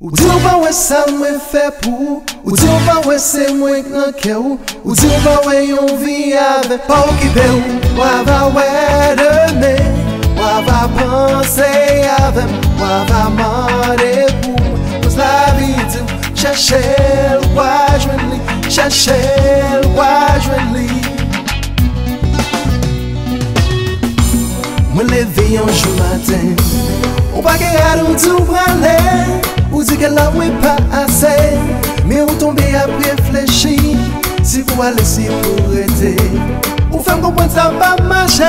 Ou di ou pa wè sa mwen fè pou, ou di ou pa wè se mwen nan kè ou di ou pa wè yon vi avè pa okipe ou, wava wè demè, wava panse avè, wava mande pou, pos la vi di ou, chache l'wajwen li, chache l'wajwen li. Mwen leve yon jou matin, ou pa ke gade ou di ou prale, ou di que la ou est pas assez, mais ou tombe à réfléchir, si vous allez si pour arrêter, ou faire comprendre ça pas marcher,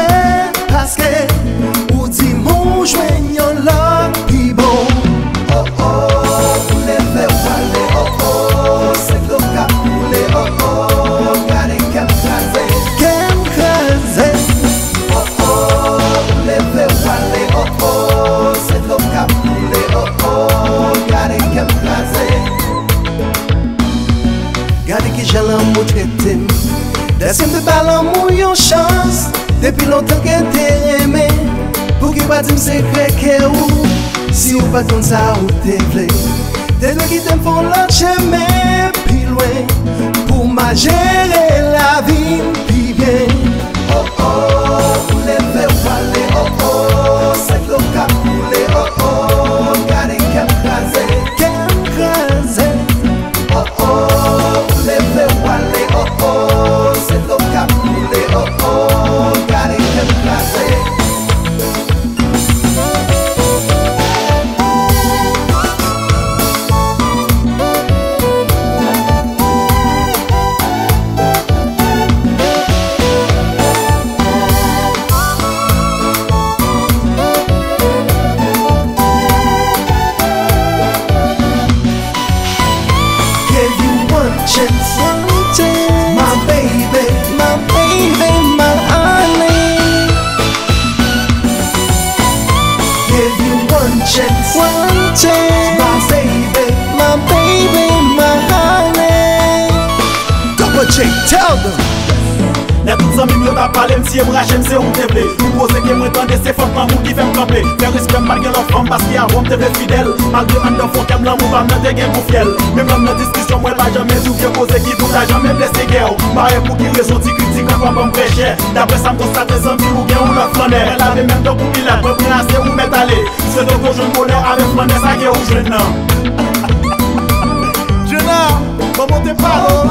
parce que ou dit mon joignant là, puis bon, oh oh, vous levez ou aller, oh oh, c'est le cap poulet, oh oh, regardez qu'elle crase, oh oh, vous levez ou aller, oh oh, c'est le cap poulet, oh oh. Gade ki jan l'amou trete m, deske m te pa l'amou yon chans, depi lontan ke te reme, pou ki pa di m sekre ke ou, si ou pa kon sa ou te vle, te dwe ki te m fon l'an cheme, pi lwen, pou ma jere la vi pi bien. Oh oh, pou leve ou pale, oh oh, sek lo ka poule, oh oh, gade kem krase, oh oh, pou leve ou pale, oh oh, sek lo ka poule, oh oh, gade kem krase. My baby, my honey. Give you one chance, my baby, my honey. Double J, tell them. Net tout zami myo ta pale m'siye m'rache m'se ou m'te ple. Ou pose ke mwen tande se fok man mou ki fè m'kampe. Fè riske m'malge l'enfant paski a ou m'te ple fidèle. Malgré an de fok kem lan mou pa m'nante gen pou fiel. Mèm lan nan diskusyon mwen pa jamais tou fè pose ki tout a jamais blesse gè ou. Pare pou ki rezon ti kritik an kwa m'prè chè. D'apre sa m'konstate zami ou gen ou l'of flanè. Elle ave mèm don pou pilat, mwen prenase ou mèt ale. Se do kon joun bonheur avek flanè sa gè ou jwen nan. JayNar, maman te palo.